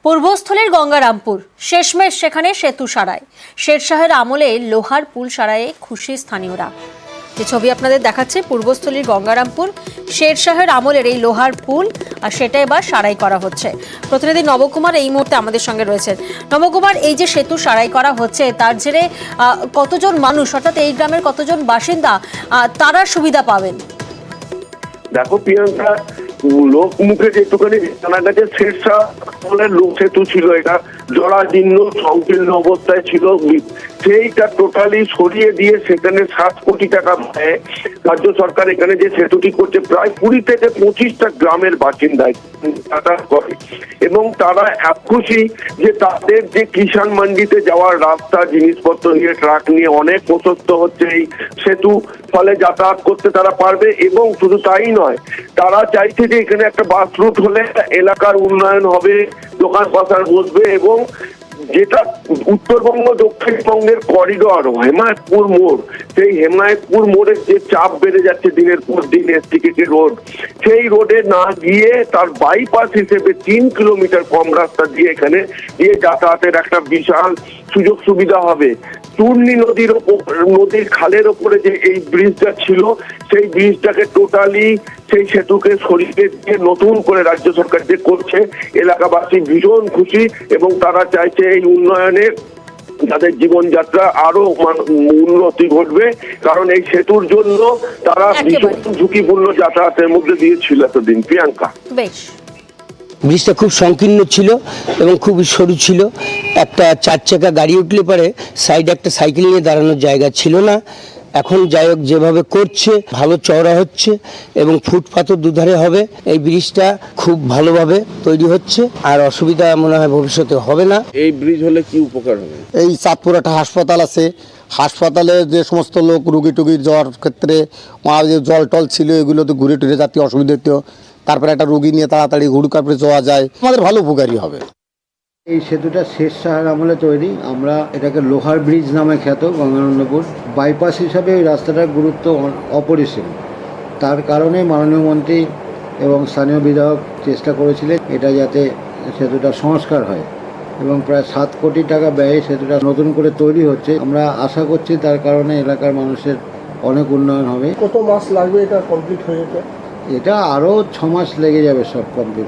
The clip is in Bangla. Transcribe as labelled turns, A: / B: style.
A: পূর্বস্থলীর গঙ্গারামপুর শেষমেশ সেখানে সেতু সারায়। শেরশাহের আমলে লোহার পুল সারায়ে খুশি স্থানীয়রা। যে ছবি আপনাদের দেখাচ্ছে পূর্বস্থলীর গঙ্গারামপুর শেরশাহের আমলের এই লোহার পুল, আর সেটা এবার সারাই করা হচ্ছে। প্রতিনিধি নবকুমার এই মুহূর্তে আমাদের সঙ্গে রয়েছেন। নবকুমার, এই যে সেতু সারাই করা হচ্ছে তার জেরে কতজন মানুষ, অর্থাৎ এই গ্রামের কতজন বাসিন্দা তারা সুবিধা পাবেন?
B: দেখো প্রিয়াঙ্কা, লোক মুখে যেটুখানি জানা গেছে শেরশাহ লোক সেতু ছিল, এটা জরাজীর্ণ সংকীর্ণ অবস্থায় ছিল। সেইটা টোটালি সরিয়ে দিয়ে সেখানে 7 কোটি টাকা ব্যয়ে রাজ্য সরকার এখানে যে সেতুটি করছে, প্রায় 20 থেকে 25টা গ্রামের বাসিন্দায় যাতায়াত করে এবং তারা খুশি যে তাদের যে কিষাণ মান্ডিতে যাওয়ার রাস্তা, জিনিসপত্র নিয়ে ট্রাক নিয়ে অনেক প্রশস্ত হচ্ছে এই সেতু, ফলে যাতায়াত করতে তারা পারবে। এবং শুধু তাই নয়, তারা চাইছে যে এখানে একটা বাস রুট হলে এলাকার উন্নয়ন হবে, দোকান পাশার বসবে এবং যেটা উত্তরবঙ্গ দক্ষিণবঙ্গের করিডর হেমায়তপুর মোড়, সেই হেমায়তপুর মোড়ের যে চাপ বেড়ে যাচ্ছে দিনের পর দিন এসটিকে রোড, সেই রোডে না গিয়ে তার বাইপাস হিসেবে 3 কিলোমিটার কম রাস্তা দিয়ে এখানে দিয়ে যাতায়াতের একটা বিশাল সুযোগ সুবিধা হবে। চূর্ণী নদীর খালের ওপরে যে এই ব্রিজটা ছিল, সেই ব্রিজটাকে টোটালি সেই সেতুকে সরিয়ে দিয়ে নতুন করে রাজ্য সরকার যে করছে, এলাকাবাসী ভীষণ খুশি এবং তারা চাইছে এই উন্নয়নে তাদের জীবনযাত্রা আরো উন্নতি ঘটবে, কারণ এই সেতুর জন্য তারা ভীষণ ঝুঁকিপূর্ণ যাতায়াতের মধ্যে দিয়েছিল এতদিন। প্রিয়াঙ্কা,
A: বেশ,
C: ব্রিজটা খুব সংকীর্ণ ছিল এবং খুব সরু ছিল। একটা 4 চাকা গাড়ি উঠলে পরে সাইডে একটা সাইকেল নিয়ে দাঁড়ানোর জায়গা ছিল না। এখন যাই হোক যেভাবে করছে ভালো চওড়া হচ্ছে এবং ফুটপাথও দুধারে হবে। এই ব্রিজটা খুব ভালোভাবে তৈরি হচ্ছে, আর অসুবিধা মনে হয় ভবিষ্যতে হবে না।
D: এই ব্রিজ হলে কি উপকার হবে?
E: এই চাঁদপুর একটা হাসপাতাল আছে, হাসপাতালে যে সমস্ত লোক রুগী টুগি যাওয়ার ক্ষেত্রে যে জল টল ছিল এগুলোতে ঘুরে টুরে যাতে অসুবিধা হতো, তারপরে একটা রোগী নিয়ে তাড়াতাড়ি হুড়কাপড়ে যাওয়া যায়, আমাদের ভালো উপকারী হবে।
F: এই সেতুটা শেরশাহের আমলে তৈরি। আমরা এটাকে লোহার ব্রিজ নামে খ্যাত। গঙ্গানন্দপুর বাইপাস হিসাবে এই রাস্তাটার গুরুত্ব অপরিসীম। তার কারণে মাননীয় মন্ত্রী এবং স্থানীয় বিধায়ক চেষ্টা করেছিলেন এটা যাতে সেতুটা সংস্কার হয় এবং প্রায় 7 কোটি টাকা ব্যয়ে সেতুটা নতুন করে তৈরি হচ্ছে। আমরা আশা করছি তার কারণে এলাকার মানুষের অনেক উন্নয়ন হবে।
G: কত মাস লাগবে এটা কমপ্লিট হয়ে যেতে?
F: এটা আরও 6 মাস লেগে যাবে সব কমপ্লিট।